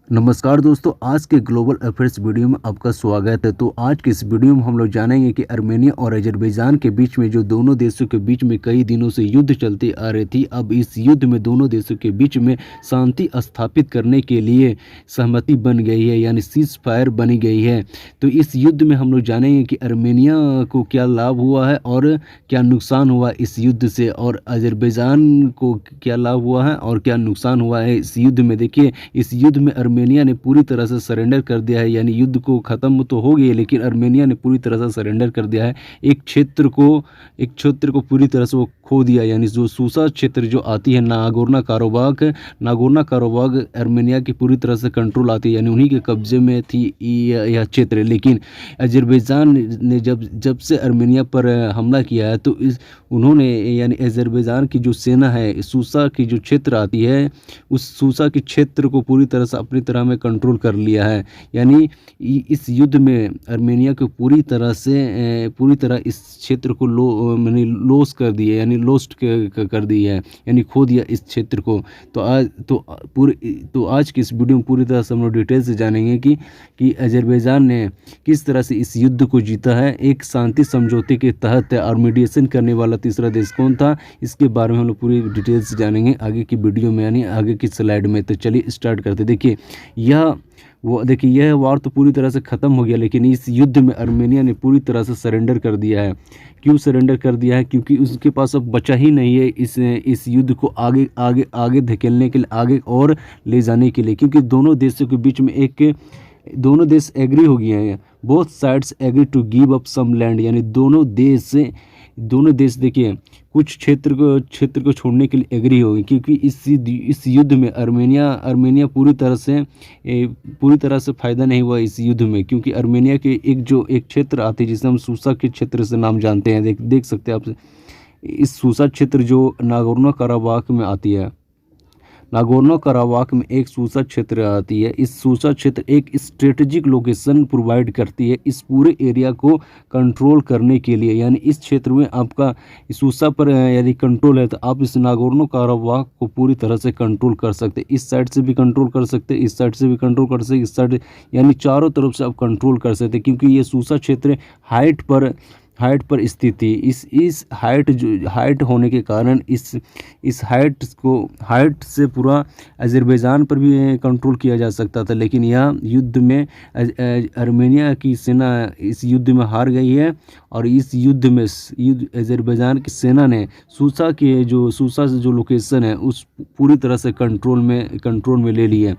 नमस्कार दोस्तों, आज के ग्लोबल अफेयर्स वीडियो में आपका स्वागत है। तो आज के इस वीडियो में हम लोग जानेंगे कि आर्मेनिया और अजरबैजान के बीच में जो दोनों देशों के बीच में कई दिनों से युद्ध चलती आ रही थी, अब इस युद्ध में दोनों देशों के बीच में शांति स्थापित करने के लिए सहमति बन गई है, यानी सीज फायर बनी गई है। तो इस युद्ध में हम लोग जानेंगे कि आर्मेनिया को क्या लाभ हुआ है और क्या नुकसान हुआ इस युद्ध से, और अजरबैजान को क्या लाभ हुआ है और क्या नुकसान हुआ है इस युद्ध में। देखिए, इस युद्ध में आर्मेनिया ने पूरी तरह से सरेंडर कर दिया है, यानी युद्ध को ख़त्म तो हो गई, लेकिन आर्मेनिया ने पूरी तरह से सरेंडर कर दिया है। एक क्षेत्र को पूरी तरह से वो खो दिया, यानी जो सूसा क्षेत्र जो आती है नागोर्नो काराबाख आर्मेनिया की पूरी तरह से कंट्रोल आती है, यानी उन्हीं के कब्जे में थी यह क्षेत्र। लेकिन अजरबैजान ने जब से आर्मेनिया पर हमला किया है, तो उन्होंने यानी अजरबैजान की जो सेना है, सूसा की जो क्षेत्र आती है, उस सूसा के क्षेत्र को पूरी तरह से अपनी तरह में कंट्रोल कर लिया है। यानी इस युद्ध में आर्मेनिया को पूरी तरह इस क्षेत्र को लॉस कर दिया, यानी लॉस्ट कर दी है, यानी खो दिया इस क्षेत्र को। तो आज की इस वीडियो में पूरी तरह से हम लोग डिटेल से जानेंगे कि अजरबैजान ने किस तरह से इस युद्ध को जीता है। एक शांति समझौते के तहत और मीडिएशन करने वाला तीसरा देश कौन था, इसके बारे में हम लोग पूरी डिटेल से जानेंगे आगे की वीडियो में, यानी आगे की स्लाइड में। तो चलिए स्टार्ट करते। देखिए, यह वार तो पूरी तरह से ख़त्म हो गया, लेकिन इस युद्ध में आर्मेनिया ने पूरी तरह से सरेंडर कर दिया है। क्यों सरेंडर कर दिया है? क्योंकि उसके पास अब बचा ही नहीं है इस युद्ध को आगे आगे आगे धकेलने के लिए, आगे और ले जाने के लिए। क्योंकि दोनों देशों के बीच में दोनों देश एग्री हो गए हैं। Both sides agree to give up some land, यानी दोनों देश देखिए कुछ क्षेत्र को छोड़ने के लिए एग्री हो गए। क्योंकि इस युद्ध में आर्मेनिया पूरी तरह से फ़ायदा नहीं हुआ इस युद्ध में। क्योंकि आर्मेनिया के एक क्षेत्र आते हैं जिसे हम सूसा के क्षेत्र से नाम जानते हैं। देख सकते हैं आप, इस सूसा क्षेत्र जो नागोर्नो काराबाख में आती है। नागोर्नो काराबाख में एक सूसा क्षेत्र आती है। इस सूसा क्षेत्र एक स्ट्रेटेजिक लोकेशन प्रोवाइड करती है इस पूरे एरिया को कंट्रोल करने के लिए। यानी इस क्षेत्र में आपका सूसा पर यदि कंट्रोल है, तो आप इस नागोर्नो काराबाख को पूरी तरह से कंट्रोल कर सकते हैं। इस साइड से भी कंट्रोल कर सकते हैं, इस साइड से भी कंट्रोल कर सकते हैं, इस साइड, यानी चारों तरफ से आप कंट्रोल कर सकते हैं। क्योंकि ये सूसा क्षेत्र हाइट पर स्थित थी। इस हाइट होने के कारण इस हाइट से पूरा अजरबैजान पर भी कंट्रोल किया जा सकता था। लेकिन यह युद्ध में आर्मेनिया की सेना इस युद्ध में हार गई है, और इस युद्ध में अजरबैजान की सेना ने सूसा से जो लोकेशन है उस पूरी तरह से कंट्रोल में ले ली है।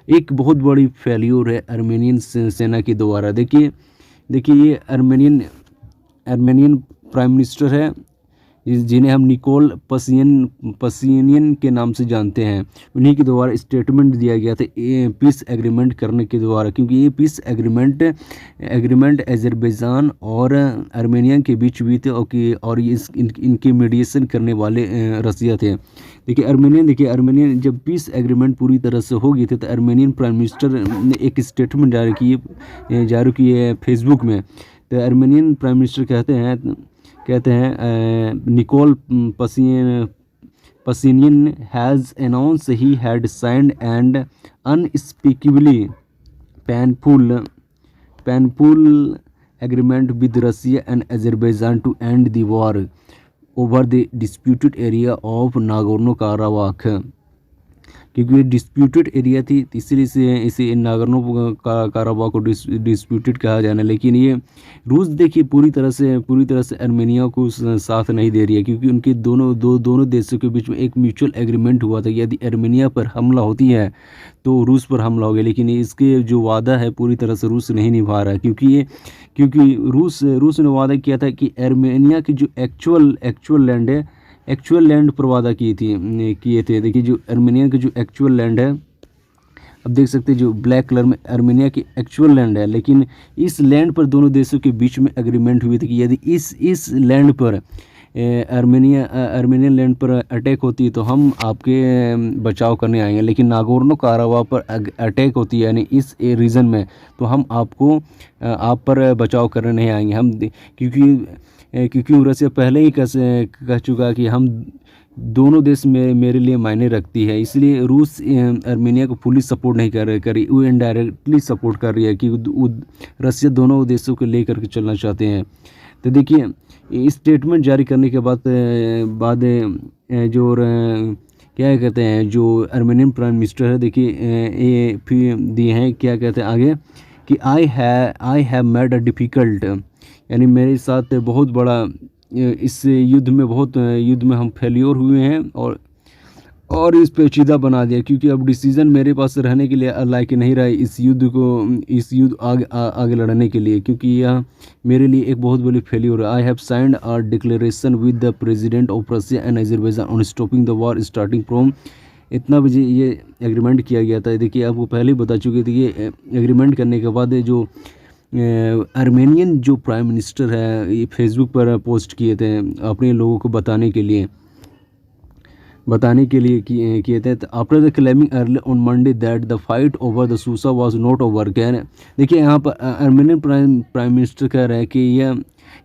एक बहुत बड़ी फेल्योर है आर्मेनियन सेना के द्वारा। देखिए, ये आर्मेनियन प्राइम मिनिस्टर है, जिन्हें हम निकोल पसिनियन के नाम से जानते हैं। उन्हीं के द्वारा स्टेटमेंट दिया गया था पीस एग्रीमेंट करने के द्वारा। क्योंकि ये पीस एग्रीमेंट अजरबैजान और आर्मेनिया के बीच हुई थे, और इनके मीडिएशन करने वाले रसिया थे। देखिए, आर्मेनियन जब पीस एग्रीमेंट पूरी तरह से हो गई थी, तो आर्मेनियन प्राइम मिनिस्टर ने एक स्टेटमेंट जारी की है फेसबुक में। तो आर्मेनियन प्राइम मिनिस्टर कहते हैं Nikol Pashinyan has announce he had signed and unspeakably painful agreement with Russia and Azerbaijan to end the war over the disputed area of Nagorno Karabakh. क्योंकि ये disputed area थी, इसलिए इसे Nagorno Karabakh को disputed कहा जाना। लेकिन ये रूस देखिए पूरी तरह से आर्मेनिया को साथ नहीं दे रही है। क्योंकि उनके दोनों देशों के बीच में एक म्यूचुअल एग्रीमेंट हुआ था, यदि आर्मेनिया पर हमला होती है तो रूस पर हमला हो गया। लेकिन इसके जो वादा है पूरी तरह से रूस नहीं निभा रहा है। क्योंकि रूस ने वादा किया था कि आर्मेनिया की जो एक्चुअल लैंड पर वादा किए थे। देखिए, जो आर्मेनिया का जो एक्चुअल लैंड है, अब देख सकते हैं जो ब्लैक कलर में आर्मेनिया की एक्चुअल लैंड है। लेकिन इस लैंड पर दोनों देशों के बीच में एग्रीमेंट हुई थी कि यदि इस लैंड पर आर्मेनियन लैंड पर अटैक होती है तो हम आपके बचाव करने आएंगे। लेकिन नागोर्नो काराबाख पर अटैक होती है, यानी इस रीजन में, तो हम आप पर बचाव करने नहीं आएंगे। क्योंकि रसिया पहले ही कह चुका कि दोनों देश में मेरे लिए मायने रखती है। इसलिए रूस आर्मेनिया को फुली सपोर्ट नहीं कर रही, वो इनडायरेक्टली सपोर्ट कर रही है कि रसिया दोनों देशों को लेकर के चलना चाहते हैं। तो देखिए इस स्टेटमेंट जारी करने के बाद जो क्या कहते हैं जो आर्मेनियन प्राइम मिनिस्टर है, देखिए ये फिर दिए हैं क्या कहते हैं आगे कि I have made a difficult, यानी मेरे साथ बहुत बड़ा इस युद्ध में हम फेल्योर हुए हैं और इस पेचीदा बना दिया, क्योंकि अब डिसीज़न मेरे पास रहने के लिए लायक नहीं रहा इस युद्ध आगे लड़ने के लिए, क्योंकि यह मेरे लिए एक बहुत बड़ी फेल्योर है। I have signed a declaration with the president of Russia and Azerbaijan on stopping the war starting from, इतना बजे ये एग्रीमेंट किया गया था। देखिए आपको पहले ही बता चुके थे कि एग्रीमेंट करने के बाद जो आर्मेनियन जो प्राइम मिनिस्टर है ये फेसबुक पर पोस्ट किए थे अपने लोगों को बताने के लिए किए थे। After the claiming early on Monday that the fight over the सूसा was not over, कह रहे हैं देखिए यहाँ पर आर्मेनियन प्राइम मिनिस्टर कह रहे हैं कि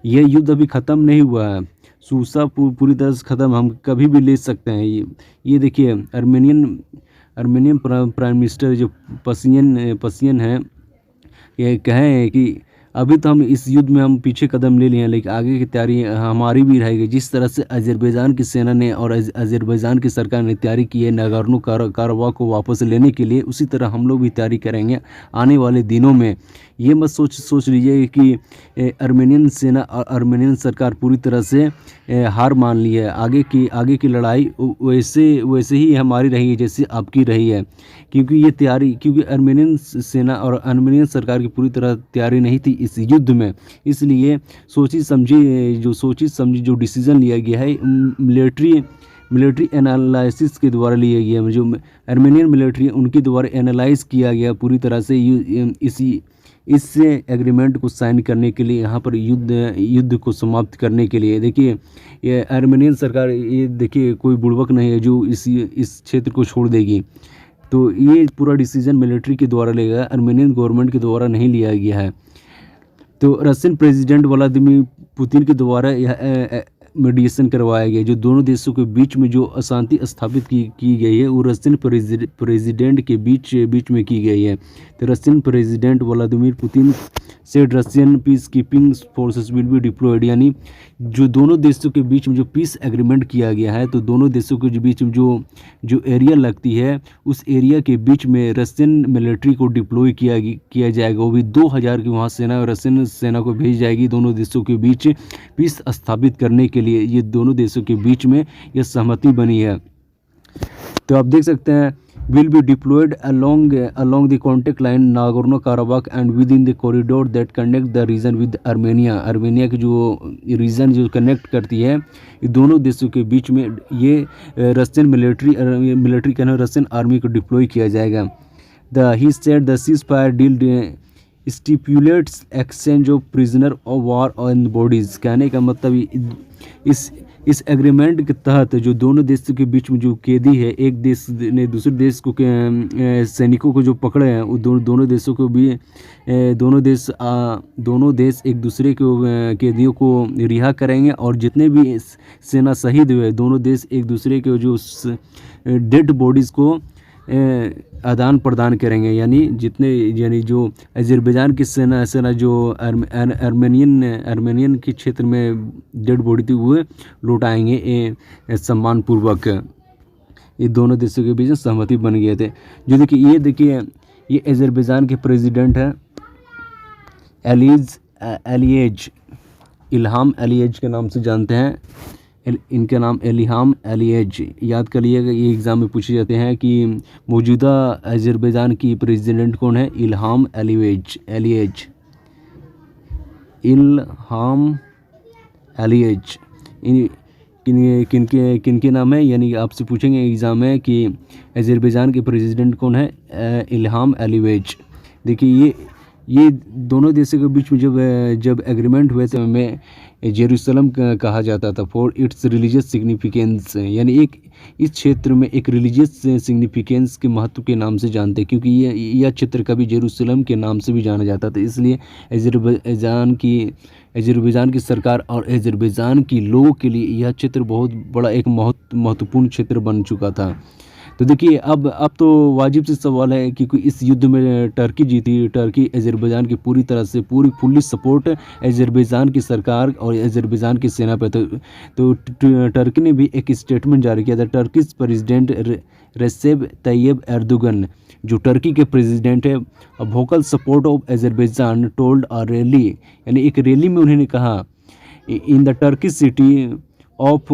यह युद्ध अभी ख़त्म नहीं हुआ है, सूसा पूरी तरह से ख़त्म, हम कभी भी ले सकते हैं। ये देखिए आर्मेनियन प्राइम मिनिस्टर जो पसियन है ये कहें कि अभी तो हम इस युद्ध में हम पीछे कदम ले लिए हैं, लेकिन आगे की तैयारी हमारी भी रहेगी। जिस तरह से अजरबैजान की सेना ने और अजरबैजान की सरकार ने तैयारी की है नागोर्नो काराबाख को वापस लेने के लिए, उसी तरह हम लोग भी तैयारी करेंगे आने वाले दिनों में। ये मत सोच लीजिए कि आर्मेनियन सेना और आर्मेनियन सरकार पूरी तरह से हार मान ली है। आगे की लड़ाई वैसे ही हमारी रही है जैसे आपकी रही है, क्योंकि आर्मेनियन सेना और आर्मेनियन सरकार की पूरी तरह तैयारी नहीं थी इस युद्ध में। इसलिए सोची समझी जो डिसीज़न लिया गया है मिलिट्री एनालिसिस के द्वारा लिया गया, जो आर्मेनियन मिलिट्री है उनके द्वारा एनालाइज किया गया पूरी तरह से इस एग्रीमेंट को साइन करने के लिए, यहाँ पर युद्ध को समाप्त करने के लिए। देखिए ये आर्मेनियन सरकार, ये देखिए कोई बुड़बक नहीं है जो इस क्षेत्र को छोड़ देगी। तो ये पूरा डिसीजन मिलिट्री के द्वारा लिया गया, आर्मेनियन गवर्नमेंट के द्वारा नहीं लिया गया है। तो रशियन प्रेसिडेंट व्लादिमीर पुतिन के द्वारा यह मीडिएशन करवाया गया। जो दोनों देशों के बीच में जो अशांति स्थापित की गई है वो रशियन प्रेसिडेंट के बीच में की गई है। तो Russian president Vladimir Putin said Russian peace keeping forces will be diploid, यानी जो दोनों देशों के बीच में जो पीस एग्रीमेंट किया गया है, तो दोनों देशों के बीच में जो एरिया लगती है उस एरिया के बीच में रशियन मिलिट्री को डिप्लॉय किया जाएगा। वो भी 2000 की वहाँ सेना रशियन सेना को भेज जाएगी दोनों देशों के बीच पीस स्थापित करने के लिए। ये दोनों देशों के बीच में यह सहमति बनी है। तो आप देख सकते हैं will be deployed along the contact line Nagorno-Karabakh and within the corridor that connect the region with Armenia। Armenia की जो रीजन जो कनेक्ट करती है ये दोनों देशों के बीच में ये रशियन मिलिट्री कहना रशियन आर्मी को डिप्लॉय किया जाएगा। he said the ceasefire deal stipulates exchange of prisoner of war and bodies। कहने का मतलब इस एग्रीमेंट के तहत जो दोनों देशों के बीच में जो कैदी है, एक देश ने दूसरे देश को सैनिकों को जो पकड़े हैं वो दोनों देशों को भी दोनों देश एक दूसरे को कैदियों को रिहा करेंगे, और जितने भी सेना शहीद हुए दोनों देश एक दूसरे के जो डेड बॉडीज़ को आदान प्रदान करेंगे। यानी जो अजरबैजान की सेना जो आर्मेनियन के क्षेत्र में डेड बॉडी थी वो लौटाएंगे सम्मानपूर्वक। ये दोनों देशों के बीच सहमति बन गए थे। जो देखिए ये अजरबैजान के प्रेसिडेंट है इल्हाम अलीएज के नाम से जानते हैं। इनका नाम इल्हाम अलीएज, याद कर लीजिएगा, ये एग्ज़ाम में पूछे जाते हैं कि मौजूदा अजरबैजान की प्रेसिडेंट कौन है। इल्हाम अलीएज किनके नाम है, यानी आपसे पूछेंगे एग्ज़ाम में कि अजरबैजान के प्रेसिडेंट कौन है। इल्हाम अलीएज। देखिए ये दोनों देशों के बीच में जब एग्रीमेंट हुए थे में जेरूसलम कहा जाता था फॉर इट्स रिलीजियस सिग्निफिकेंस, यानी एक इस क्षेत्र में एक रिलीजियस सिग्निफिकेंस के महत्व के नाम से जानते हैं, क्योंकि यह क्षेत्र कभी जेरूसलम के नाम से भी जाना जाता था। इसलिए अजरबैजान की सरकार और अजरबैजान के लोगों के लिए यह क्षेत्र बहुत बड़ा एक महत्वपूर्ण क्षेत्र बन चुका था। तो देखिए अब तो वाजिब से सवाल है कि इस युद्ध में टर्की जीती, टर्की अजरबैजान की पूरी तरह से फुल्ली सपोर्ट अजरबैजान की सरकार और अजरबैजान की सेना पे। तो टर्की ने भी एक स्टेटमेंट जारी किया था। Turkish president Recep Tayyip Erdogan, जो टर्की के प्रेसिडेंट है, vocal support of Azerbaijan told a rally, यानी एक रैली में उन्होंने कहा in the Turkey city of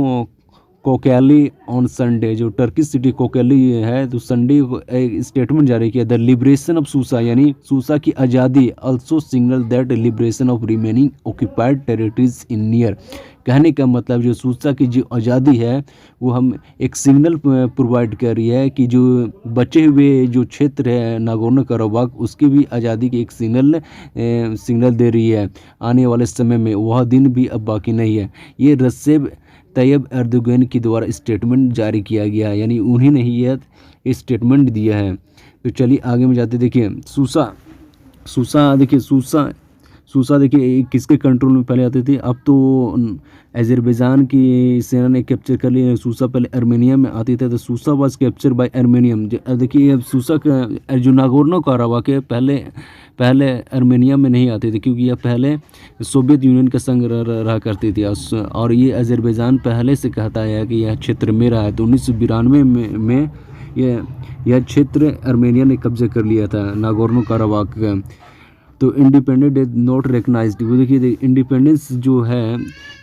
Kocaeli on Sunday, जो टर्की सिटी कोकैली है तो संडे को एक स्टेटमेंट जारी किया, द लिबरेशन ऑफ सूसा, यानी सूसा की आज़ादी, also signal that liberation of remaining occupied territories in near. कहने का मतलब जो सूसा की जो आज़ादी है वो हम एक सिग्नल प्रोवाइड कर रही है कि जो बचे हुए जो क्षेत्र है नागोर्नो कराबाख उसकी भी आज़ादी की एक सिग्नल दे रही है आने वाले समय में। वह दिन भी अब बाकी नहीं है। ये रेसेप तैयब एर्दोगन के द्वारा स्टेटमेंट जारी किया गया है, यानी उन्हीं ने ही यह स्टेटमेंट दिया है। तो चलिए आगे में जाते। देखिए सूसा देखिए किसके कंट्रोल में पहले आती थी। अब तो अजरबैजान की सेना ने कैप्चर कर लिया। सूसा पहले आर्मेनिया में आती थी, तो सूसा वाज कैप्चर बाय आर्मेनियम। देखिए अब सूसा का जो नागोर्नो कराबाख है पहले आर्मेनिया में नहीं आते थे, क्योंकि यह पहले सोवियत यूनियन का संग रहा करती थी। और ये अजरबैजान पहले से कहता है कि यह क्षेत्र मेरा है। तो 1992 में यह क्षेत्र आर्मेनिया ने कब्जा कर लिया था नागोर्नो कराबाख का। तो इंडिपेंडेंट इज नॉट रिकग्नाइज्ड। वो देखिए इंडिपेंडेंस जो है,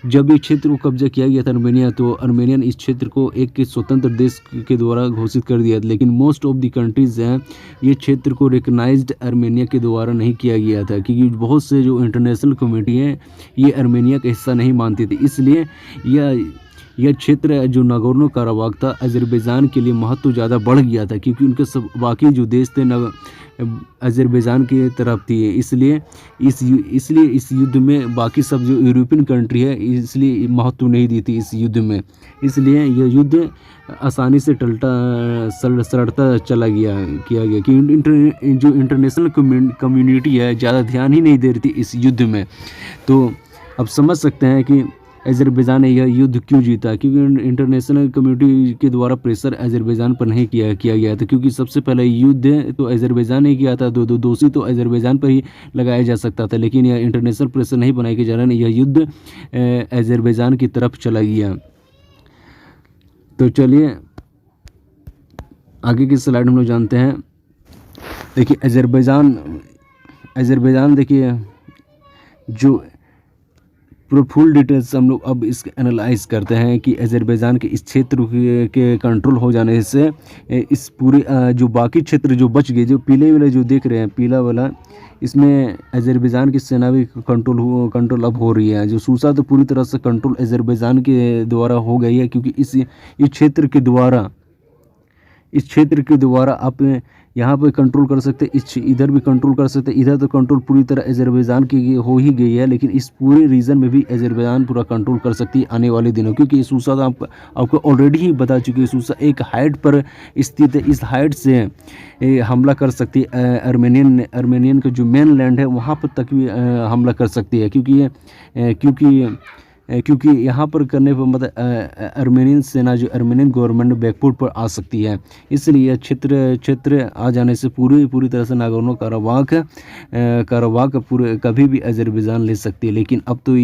जब ये क्षेत्र को कब्जा किया गया था आर्मेनिया, तो आर्मेनिया ने इस क्षेत्र को एक स्वतंत्र देश के द्वारा घोषित कर दिया था। लेकिन मोस्ट ऑफ द कंट्रीज हैं ये क्षेत्र को रिकग्नाइज्ड आर्मेनिया के द्वारा नहीं किया गया था, क्योंकि बहुत से जो इंटरनेशनल कम्युनिटी हैं ये आर्मेनिया का हिस्सा नहीं मानती थी। इसलिए यह क्षेत्र जो नागोर्नो कराबाख था अजरबैजान के लिए महत्व ज़्यादा बढ़ गया था, क्योंकि उनके सब बाकी जो देश थे अजरबैजान की तरफ थी। इसलिए इस युद्ध में बाकी सब जो यूरोपियन कंट्री है इसलिए महत्व नहीं दी थी इस युद्ध में। इसलिए यह युद्ध आसानी से सड़ता चला किया गया कि जो इंटरनेशनल कम्युनिटी है ज़्यादा ध्यान ही नहीं दे रही थी इस युद्ध में। तो अब समझ सकते हैं कि अजरबैजान ने यह युद्ध क्यों जीता, क्योंकि इंटरनेशनल कम्युनिटी के द्वारा प्रेशर अजरबैजान पर नहीं किया गया था। क्योंकि सबसे पहले युद्ध तो अजरबैजान ने किया था, दोषी तो अजरबैजान पर ही लगाया जा सकता था, लेकिन यह इंटरनेशनल प्रेशर नहीं बनाई के कारण यह युद्ध अजरबैजान की तरफ चला गया। तो चलिए आगे की स्लाइड हम लोग जानते हैं। देखिए अजरबैजान देखिए जो पूरा फुल डिटेल्स हम लोग अब इसके एनालाइज करते हैं कि अजरबैजान के इस क्षेत्र के कंट्रोल हो जाने से इस पूरे जो बाकी क्षेत्र जो बच गए, जो पीले वाले जो देख रहे हैं पीला वाला, इसमें अजरबैजान की सेना भी कंट्रोल अब हो रही है। जो सूसा तो पूरी तरह से कंट्रोल अजरबैजान के द्वारा हो गई है, क्योंकि इस क्षेत्र के द्वारा आप यहाँ पे कंट्रोल कर सकते, इधर भी कंट्रोल कर सकते। इधर तो कंट्रोल पूरी तरह अजरबैजान की हो ही गई है, लेकिन इस पूरे रीजन में भी अजरबैजान पूरा कंट्रोल कर सकती है आने वाले दिनों, क्योंकि सूसा तो आपको ऑलरेडी ही बता चुकी है। सूसा एक हाइट पर स्थित है, इस हाइट से हमला कर सकती है। आर्मेनियन का जो मेन लैंड है वहाँ पर तक भी हमला कर सकती है, क्योंकि यहाँ पर करने पर मतलब आर्मेनियन सेना जो आर्मेनियन गवर्नमेंट बैकफुट पर आ सकती है। इसलिए यह क्षेत्र आ जाने से पूरी तरह से नागोर्नो कराबाख पूरे कभी भी अजरबैजान ले सकती है। लेकिन अब तो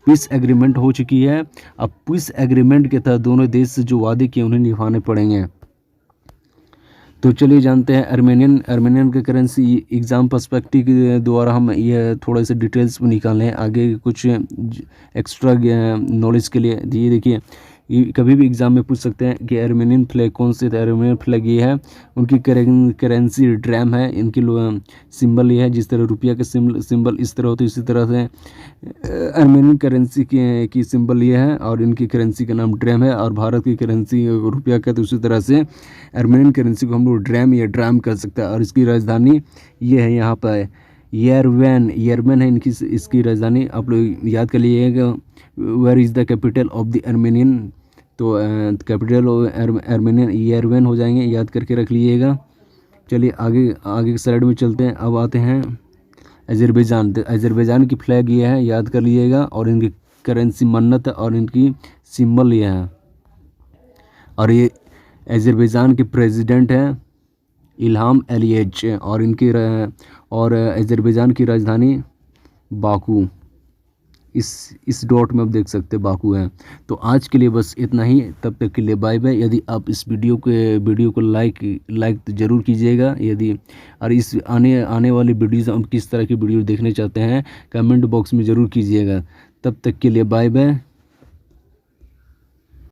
पीस एग्रीमेंट हो चुकी है। अब पीस एग्रीमेंट के तहत दोनों देश से जो वादे किए उन्हें निभाने पड़ेंगे। तो चलिए जानते हैं आर्मेनियन के करेंसी एग्ज़ाम पर्सपेक्टिव के द्वारा हम ये थोड़े से डिटेल्स निकालें आगे कुछ एक्स्ट्रा नॉलेज के लिए। ये देखिए कभी भी एग्ज़ाम में पूछ सकते हैं कि आर्मेनियन फ्लैग कौन से थे। आर्मेनियन फ्लैग ये है, उनकी करेंसी ड्रैम है, इनकी सिंबल ये है। जिस तरह रुपया के सिंबल इस तरह होते इसी तरह से आर्मेनियन करेंसी की सिंबल ये है और इनकी करेंसी का नाम ड्रैम है। और भारत की करेंसी रुपया का, तो उसी तरह से आर्मेनियन करेंसी को हम लोग ड्रैम या ड्राम कर सकते हैं। और इसकी राजधानी ये है, यहाँ पर येरवैन, येरवैन है इनकी इसकी राजधानी, आप लोग याद कर लीजिएगा। Where is the capital of the Armenian, तो कैपिटल ऑफ आर्मेनियन येरवैन हो जाएंगे, याद करके रख लीजिएगा। चलिए आगे आगे के स्लाइड में चलते हैं। अब आते हैं अजरबैजान। तो अजरबैजान की फ्लैग ये है, याद कर लीजिएगा, और इनकी करेंसी मन्नत है और इनकी सिंबल ये है। और ये अजरबैजान के प्रेसिडेंट हैं इल्हाम अलीयेव, और इनकी और अजरबैजान की राजधानी बाकू, इस डॉट में आप देख सकते हैं बाकू है। तो आज के लिए बस इतना ही, तब तक के लिए बाय बाय। यदि आप इस वीडियो को लाइक तो ज़रूर कीजिएगा। यदि और इस आने वाली वीडियोज़ हम किस तरह की वीडियो देखने चाहते हैं कमेंट बॉक्स में ज़रूर कीजिएगा। तब तक के लिए बाय बाय।